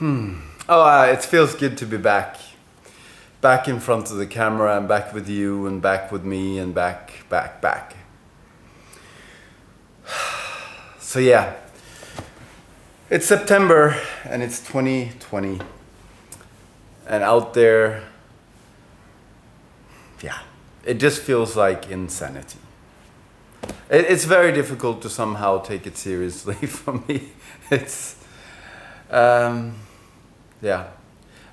It feels good to be back. Back in front of the camera and back with you and back with me and back. So yeah, it's September and it's 2020 and out there, yeah, it just feels like insanity. It's very difficult to somehow take it seriously for me. It's, yeah.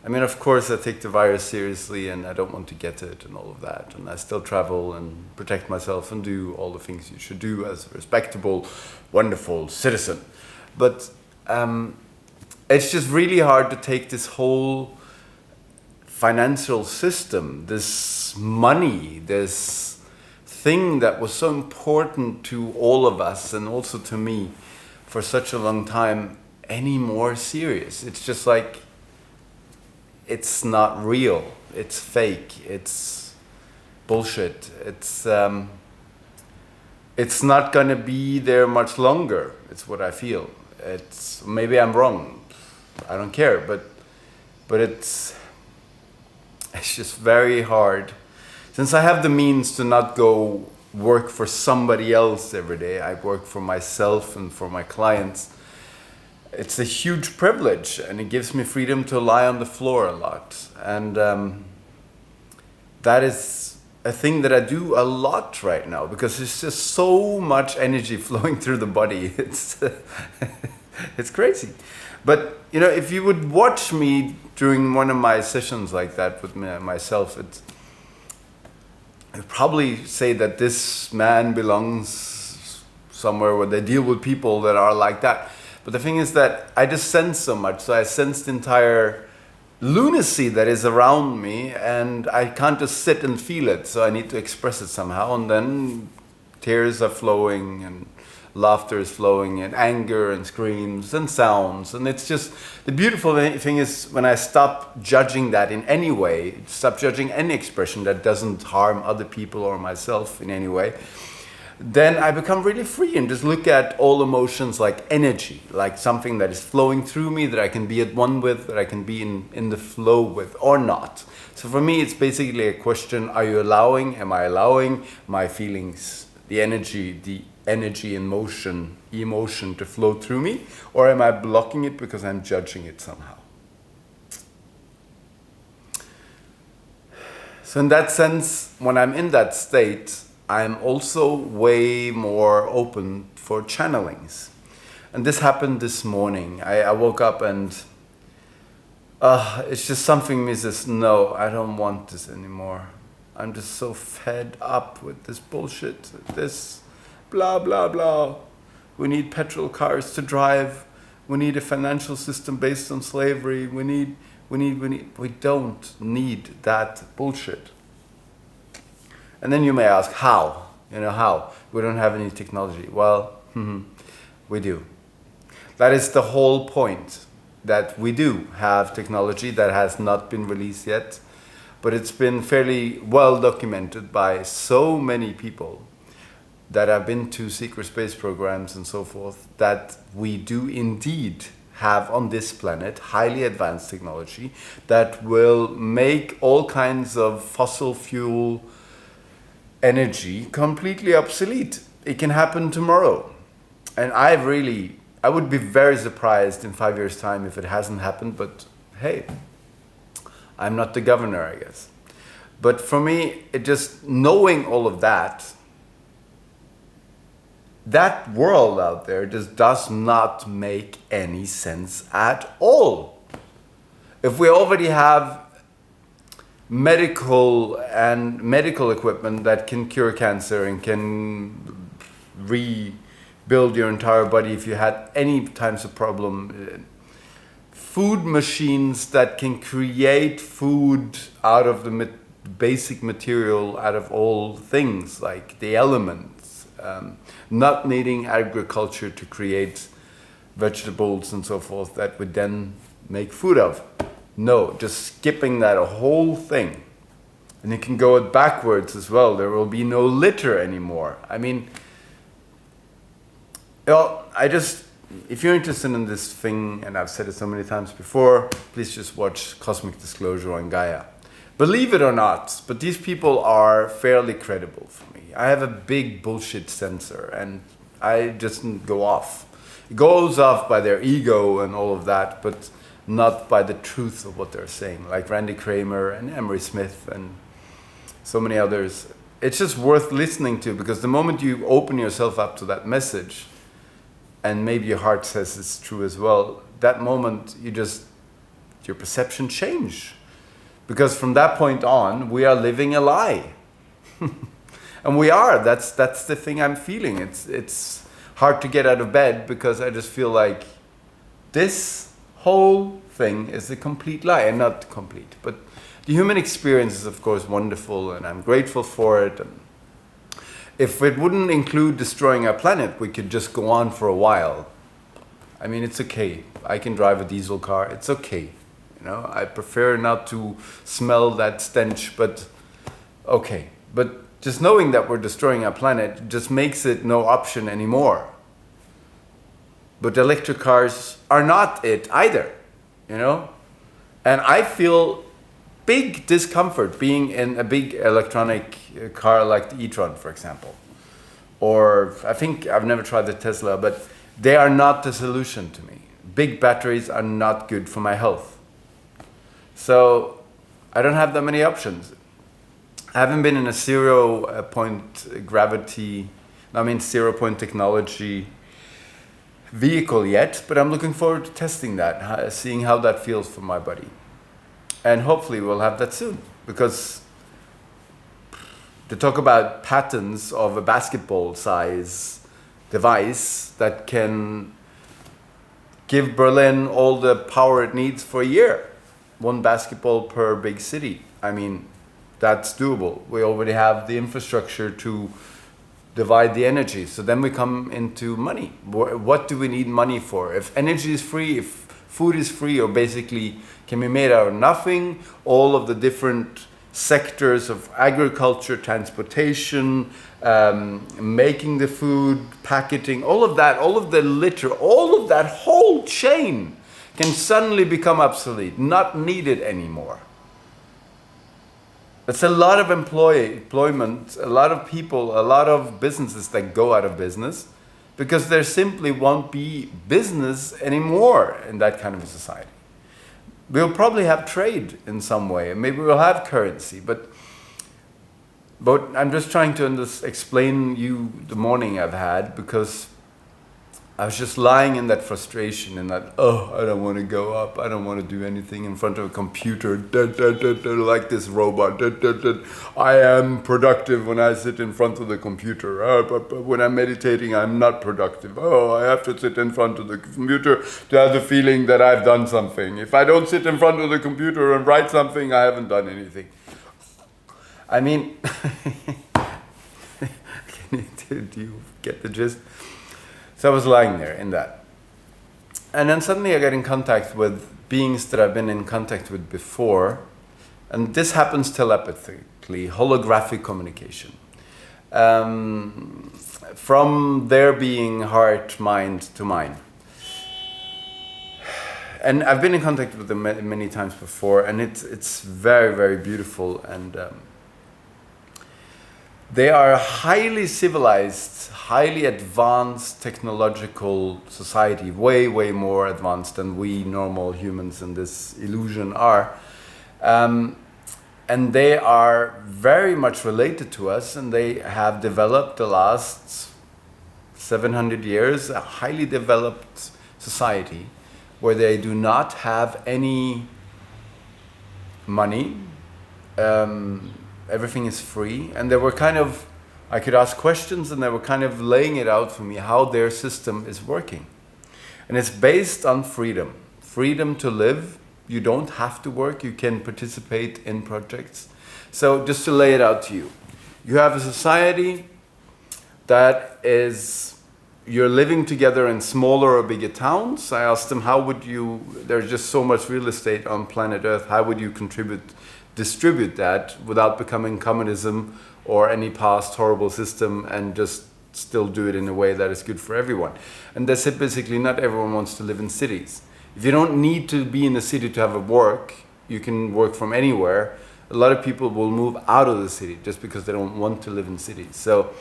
I mean, of course, I take the virus seriously and I don't want to get it and all of that. And I still travel and protect myself and do all the things you should do as a respectable, wonderful citizen. But it's just really hard to take this whole financial system, this money, this thing that was so important to all of us and also to me for such a long time any more serious. It's just like, it's not real, it's fake, it's bullshit, it's not gonna be there much longer, it's what I feel. It's, maybe I'm wrong, I don't care, but it's just very hard. Since I have the means to not go work for somebody else every day, I work for myself and for my clients. It's a huge privilege and it gives me freedom to lie on the floor a lot. And that is a thing that I do a lot right now because there's just so much energy flowing through the body. It's, it's crazy. But you know, if you would watch me during one of my sessions like that with myself, I'd probably say that this man belongs somewhere where they deal with people that are like that. But the thing is that I just sense so much. So I sense the entire lunacy that is around me and I can't just sit and feel it. So I need to express it somehow. And then tears are flowing and laughter is flowing and anger and screams and sounds. And it's just, the beautiful thing is when I stop judging that in any way, stop judging any expression that doesn't harm other people or myself in any way, then I become really free and just look at all emotions like energy, like something that is flowing through me that I can be at one with, that I can be in the flow with or not. So for me, it's basically a question, are you allowing, am I allowing my feelings, the energy and emotion to flow through me, or am I blocking it because I'm judging it somehow? So in that sense, when I'm in that state, I'm also way more open for channelings. And this happened this morning. I woke up and it's just something me says, no, I don't want this anymore. I'm just so fed up with this bullshit, this blah, blah, blah. We need petrol cars to drive. We need a financial system based on slavery. We don't need that bullshit. And then you may ask, how? You know, how? We don't have any technology. Well, we do. That is the whole point, that we do have technology that has not been released yet, but it's been fairly well documented by so many people that have been to secret space programs and so forth, that we do indeed have on this planet highly advanced technology that will make all kinds of fossil fuel energy completely obsolete. It can happen tomorrow. And I would be very surprised in 5 years' time if it hasn't happened, but hey, I'm not the governor, I guess. But for me, it just knowing all of that world out there just does not make any sense at all. If we already have medical equipment that can cure cancer and can rebuild your entire body if you had any types of problem, food machines that can create food out of the basic material, out of all things like the elements, not needing agriculture to create vegetables and so forth that would then make food of. No, just skipping that whole thing. And you can go it backwards as well. There will be no litter anymore. I mean, if you're interested in this thing, and I've said it so many times before, please just watch Cosmic Disclosure on Gaia. Believe it or not, but these people are fairly credible for me. I have a big bullshit sensor, and I just go off. It goes off by their ego and all of that, but not by the truth of what they're saying, like Randy Kramer and Emery Smith and so many others. It's just worth listening to, because the moment you open yourself up to that message, and maybe your heart says it's true as well, that moment your perception change. Because from that point on, we are living a lie. And we are, that's the thing I'm feeling. It's hard to get out of bed, because I just feel like this whole thing is a complete lie. And not complete, but the human experience is of course wonderful, and I'm grateful for it. And if it wouldn't include destroying our planet, we could just go on for a while. I mean, it's okay. I can drive a diesel car, it's okay. You know, I prefer not to smell that stench, but okay. But just knowing that we're destroying our planet just makes it no option anymore. But electric cars are not it either, you know? And I feel big discomfort being in a big electronic car like the e-tron, for example. Or I think I've never tried the Tesla, but they are not the solution to me. Big batteries are not good for my health. So I don't have that many options. I haven't been in a 0 point technology vehicle yet, but I'm looking forward to testing that, seeing how that feels for my body. And hopefully we'll have that soon, because to talk about patents of a basketball size device that can give Berlin all the power it needs for a year. 1 basketball per big city. I mean, that's doable. We already have the infrastructure to divide the energy. So then we come into money. What do we need money for? If energy is free, if food is free, or basically can be made out of nothing, all of the different sectors of agriculture, transportation, making the food, packaging, all of that, all of the litter, all of that whole chain can suddenly become obsolete, not needed anymore. That's a lot of employment, a lot of people, a lot of businesses that go out of business, because there simply won't be business anymore in that kind of a society. We'll probably have trade in some way, and maybe we'll have currency, but I'm just trying to explain you the morning I've had, because I was just lying in that frustration and that, I don't want to go up, I don't want to do anything in front of a computer, like this robot. I am productive when I sit in front of the computer, but when I'm meditating, I'm not productive. I have to sit in front of the computer to have the feeling that I've done something. If I don't sit in front of the computer and write something, I haven't done anything. I mean, do you get the gist? So I was lying there in that. And then suddenly I got in contact with beings that I've been in contact with before. And this happens telepathically, holographic communication. From their being, heart, mind to mine. And I've been in contact with them many times before, and it's very, very beautiful. And they are a highly civilized, highly advanced technological society, way, way more advanced than we normal humans in this illusion are. And they are very much related to us, and they have developed the last 700 years, a highly developed society where they do not have any money. Everything is free, and they were I could ask questions, and they were kind of laying it out for me how their system is working. And it's based on freedom. Freedom to live. You don't have to work, you can participate in projects. So just to lay it out to you, you have a society that you're living together in smaller or bigger towns. I asked them, there's just so much real estate on planet Earth, how would you distribute that without becoming communism or any past horrible system, and just still do it in a way that is good for everyone. And that's it. Basically, not everyone wants to live in cities. If you don't need to be in a city to have a work, you can work from anywhere. A lot of people will move out of the city just because they don't want to live in cities. So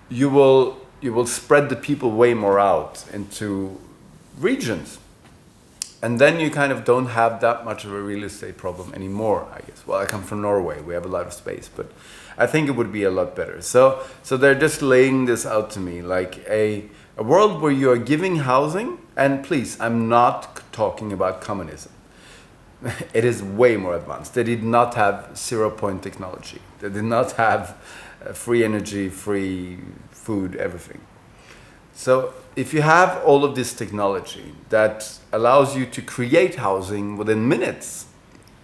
you will spread the people way more out into regions. And then you kind of don't have that much of a real estate problem anymore, I guess. Well, I come from Norway. We have a lot of space, but I think it would be a lot better. So they're just laying this out to me, like a world where you are giving housing. And please, I'm not talking about communism. It is way more advanced. They did not have 0-point technology. They did not have free energy, free food, everything. So if you have all of this technology that allows you to create housing within minutes,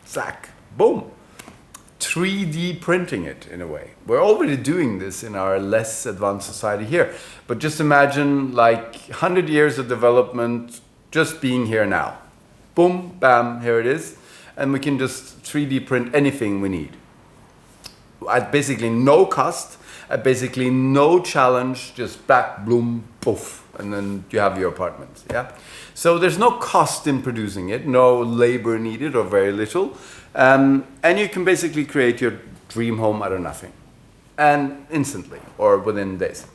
zack, boom, 3D printing it in a way. We're already doing this in our less advanced society here. But just imagine like 100 years of development just being here now. Boom, bam, here it is. And we can just 3D print anything we need. At basically no cost, at basically no challenge, just back, bloom, poof, and then you have your apartment, yeah? So there's no cost in producing it, no labor needed or very little. And you can basically create your dream home out of nothing. And instantly, or within days.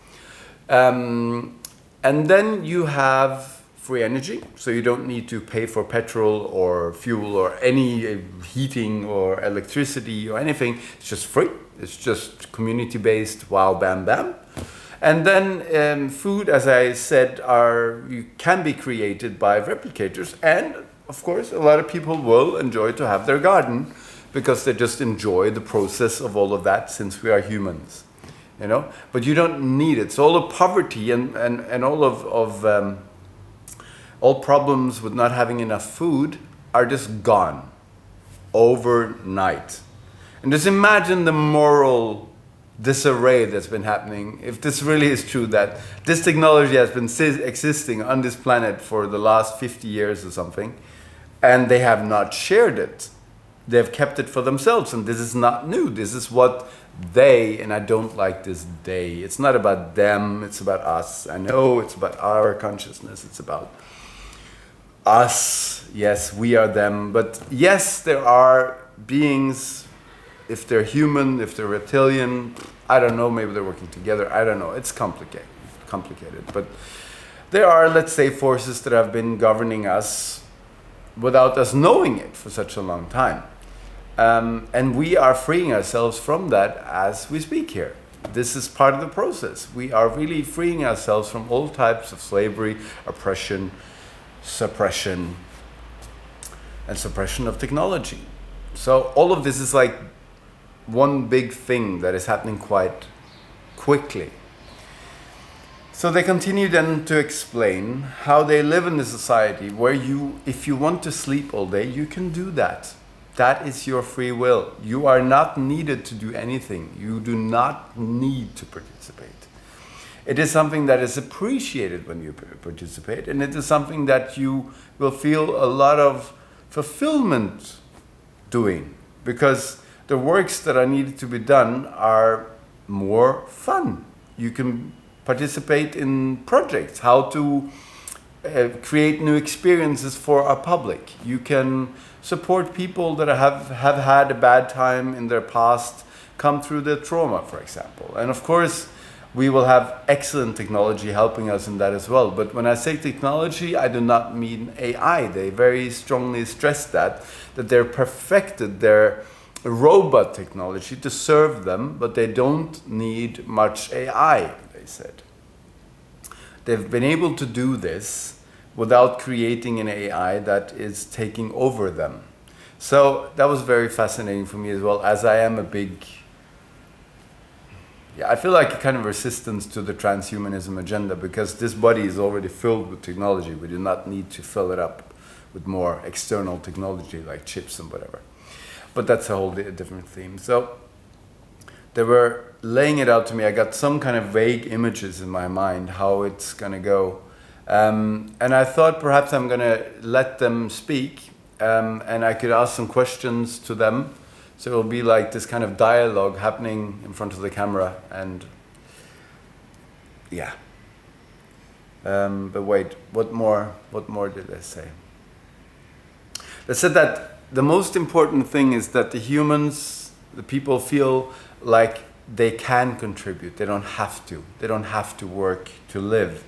And then you have free energy, so you don't need to pay for petrol or fuel or any heating or electricity or anything. It's just free. It's just community-based, wow, bam, bam. And then food, as I said, can be created by replicators. And, of course, a lot of people will enjoy to have their garden because they just enjoy the process of all of that since we are humans, you know? But you don't need it. So all the poverty and all of all problems with not having enough food are just gone overnight. And just imagine the moral disarray that's been happening. If this really is true, that this technology has been existing on this planet for the last 50 years or something, and they have not shared it. They've kept it for themselves, and this is not new. This is what they, and I don't like this they. It's not about them, it's about us. I know it's about our consciousness, it's about us. Yes, we are them, but yes, there are beings, if they're human, if they're reptilian, I don't know, maybe they're working together, I don't know, it's complicated, but there are, let's say, forces that have been governing us without us knowing it for such a long time. And we are freeing ourselves from that as we speak here. This is part of the process. We are really freeing ourselves from all types of slavery, oppression, suppression, and suppression of technology. So all of this is like one big thing that is happening quite quickly. So they continue then to explain how they live in a society where if you want to sleep all day, you can do that. That is your free will. You are not needed to do anything. You do not need to participate. It is something that is appreciated when you participate, and it is something that you will feel a lot of fulfillment doing, because the works that are needed to be done are more fun. You can participate in projects, how to create new experiences for our public. You can support people that have had a bad time in their past, come through their trauma, for example. And of course, we will have excellent technology helping us in that as well. But when I say technology, I do not mean AI. They very strongly stress that they're perfected their robot technology to serve them, but they don't need much AI, they said. They've been able to do this without creating an AI that is taking over them. So that was very fascinating for me as well, as I am a big... I feel like a kind of resistance to the transhumanism agenda, because this body is already filled with technology. We do not need to fill it up with more external technology like chips and whatever. But that's a whole different theme. So they were laying it out to me. I got some kind of vague images in my mind how it's going to go. And I thought perhaps I'm going to let them speak, and I could ask some questions to them. So it'll be like this kind of dialogue happening in front of the camera, and Yeah. But wait, what more did they say? They said that the most important thing is that the people feel like they can contribute. They don't have to. They don't have to work to live.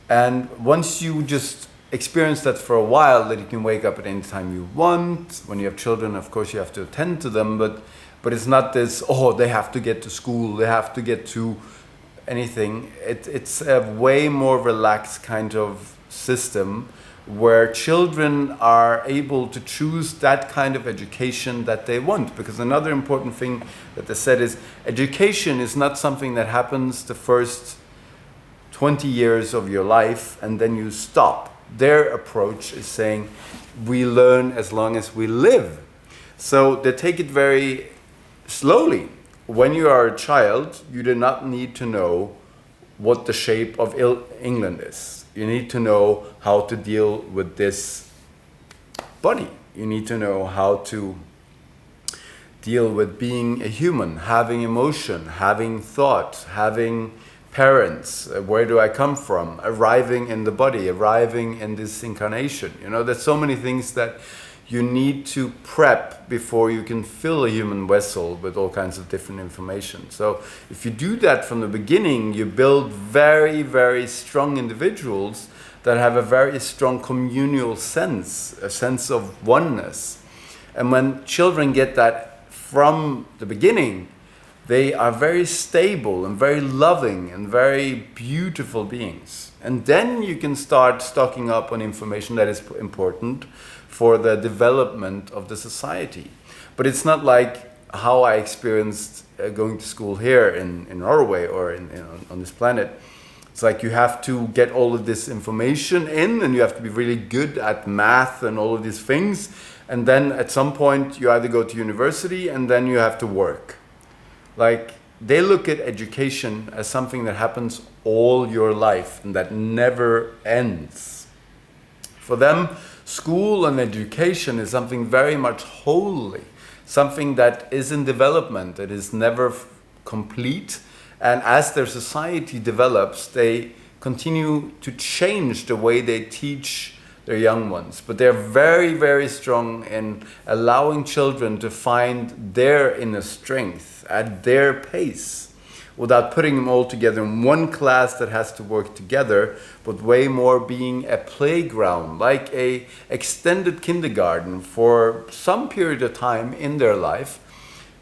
And once you just experience that for a while, that you can wake up at any time you want. When you have children, of course, you have to attend to them, but it's not this, oh, they have to get to school, they have to get to anything. It's a way more relaxed kind of system where children are able to choose that kind of education that they want. Because another important thing that they said is education is not something that happens the first 20 years of your life and then you stop. Their approach is saying we learn as long as we live. So they take it very slowly. When you are a child, you do not need to know what the shape of England is. You need to know how to deal with this body. You need to know how to deal with being a human, having emotion, having thought, having parents, where do I come from, arriving in the body, arriving in this incarnation. You know, there's so many things that you need to prep before you can fill a human vessel with all kinds of different information. So if you do that from the beginning, you build very, very strong individuals that have a very strong communal sense, a sense of oneness. And when children get that from the beginning, they are very stable and very loving and very beautiful beings. And then you can start stocking up on information that is important for the development of the society. But it's not like how I experienced going to school here in Norway or on this planet. It's like you have to get all of this information in and you have to be really good at math and all of these things. And then at some point you either go to university and then you have to work. Like, they look at education as something that happens all your life and that never ends. For them, school and education is something very much holy, something that is in development, it is never complete. And as their society develops, they continue to change the way they teach their young ones. But they're very, very strong in allowing children to find their inner strength at their pace without putting them all together in one class that has to work together, but way more being a playground, like a extended kindergarten for some period of time in their life,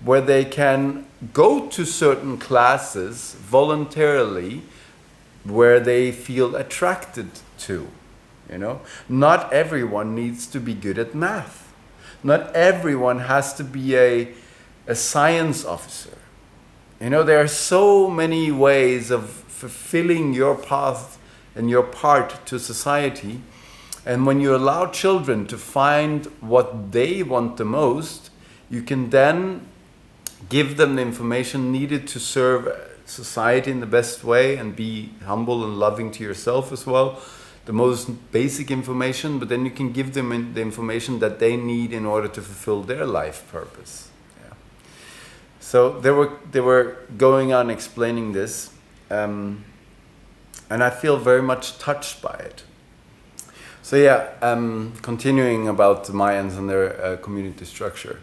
where they can go to certain classes voluntarily where they feel attracted to. You know, not everyone needs to be good at math. Not everyone has to be a science officer. You know, there are so many ways of fulfilling your path and your part to society. And when you allow children to find what they want the most, you can then give them the information needed to serve society in the best way and be humble and loving to yourself as well. The most basic information, but then you can give them the information that they need in order to fulfill their life purpose. Yeah. So they were going on explaining this, and I feel very much touched by it. So yeah, continuing about the Mayans and their community structure.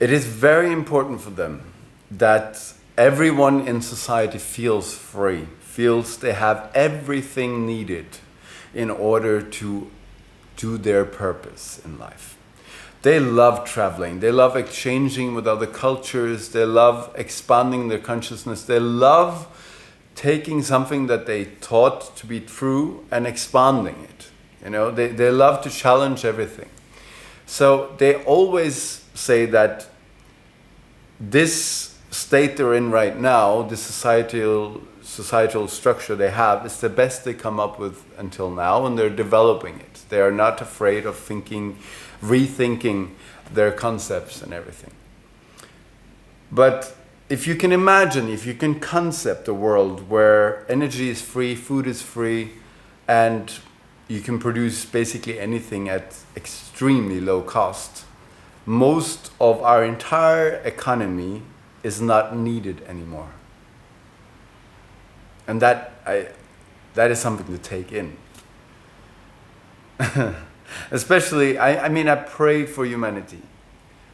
It is very important for them that everyone in society feels free, feels they have everything needed in order to do their purpose in life. They love traveling, they love exchanging with other cultures, they love expanding their consciousness, they love taking something that they taught to be true and expanding it. You know, they love to challenge everything. So they always say that this state they're in right now, this societal structure they have, is the best they come up with until now, and they're developing it. They are not afraid of rethinking their concepts and everything. But if you can imagine, if you can concept a world where energy is free, food is free, and you can produce basically anything at extremely low cost, most of our entire economy is not needed anymore. And that is something to take in. Especially, I mean, I pray for humanity,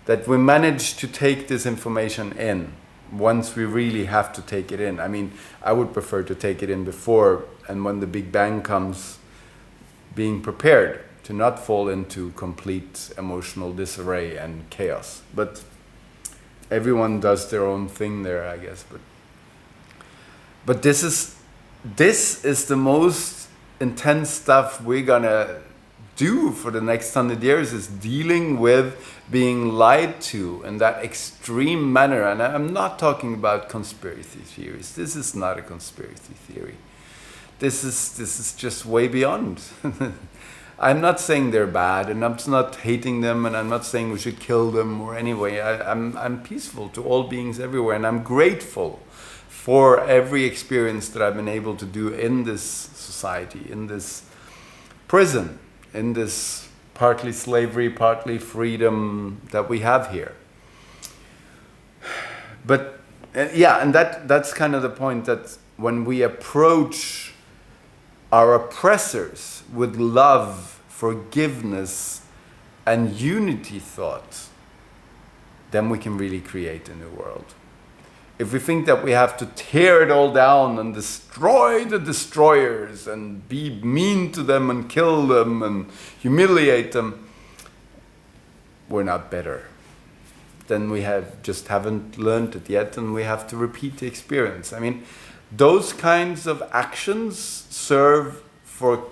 that we manage to take this information in once we really have to take it in. I mean, I would prefer to take it in before, and when the Big Bang comes, being prepared to not fall into complete emotional disarray and chaos. But everyone does their own thing there, I guess. But this is the most intense stuff we're gonna do for the next 100 years, is dealing with being lied to in that extreme manner. And I'm not talking about conspiracy theories. This is not a conspiracy theory. This is just way beyond. I'm not saying they're bad, and I'm not hating them, and I'm not saying we should kill them or anyway. I'm peaceful to all beings everywhere, and I'm grateful for every experience that I've been able to do in this society, in this prison, in this partly slavery, partly freedom that we have here. But yeah, and that's kind of the point, that when we approach our oppressors with love, forgiveness, and unity thought, then we can really create a new world. If we think that we have to tear it all down and destroy the destroyers and be mean to them and kill them and humiliate them, we're not better. Then we just haven't learned it yet, and we have to repeat the experience. I mean, those kinds of actions serve for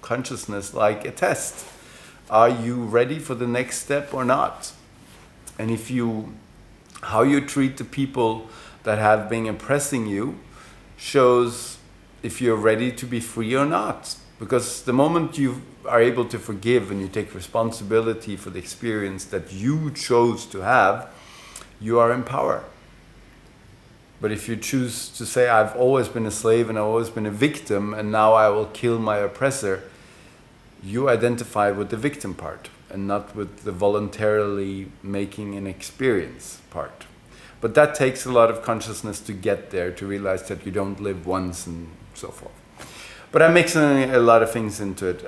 consciousness like a test. Are you ready for the next step or not? And how you treat the people that have been oppressing you shows if you're ready to be free or not. Because the moment you are able to forgive and you take responsibility for the experience that you chose to have, you are in power. But if you choose to say, I've always been a slave and I've always been a victim, and now I will kill my oppressor, you identify with the victim part and not with the voluntarily making an experience part. But that takes a lot of consciousness to get there, to realize that you don't live once and so forth. But I'm mixing a lot of things into it.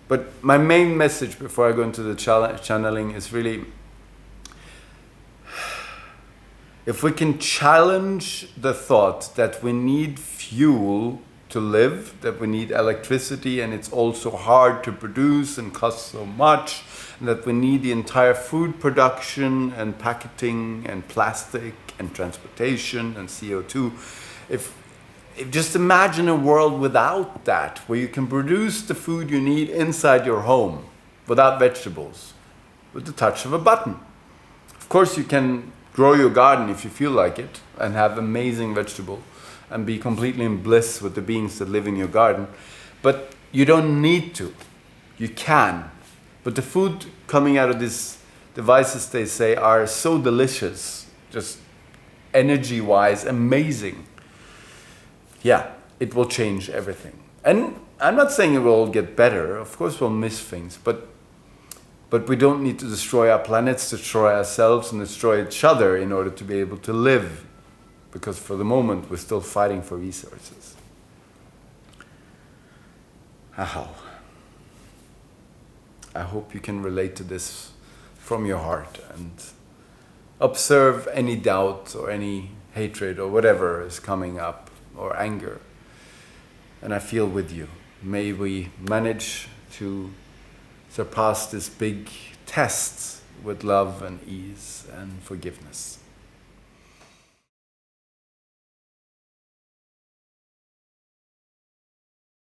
But my main message before I go into the channeling is really, if we can challenge the thought that we need fuel to live, that we need electricity and it's also hard to produce and costs so much, and that we need the entire food production and packaging and plastic and transportation and CO2. If just imagine a world without that, where you can produce the food you need inside your home without vegetables, with the touch of a button. Of course you can grow your garden if you feel like it and have amazing vegetables and be completely in bliss with the beings that live in your garden. But you don't need to. You can. But the food coming out of these devices, they say, are so delicious, just energy-wise, amazing. Yeah, it will change everything. And I'm not saying it will all get better. Of course we'll miss things, but we don't need to destroy our planets, destroy ourselves, and destroy each other in order to be able to live. Because for the moment, we're still fighting for resources. How? I hope you can relate to this from your heart and observe any doubt or any hatred or whatever is coming up, or anger. And I feel with you. May we manage to surpass this big test with love and ease and forgiveness.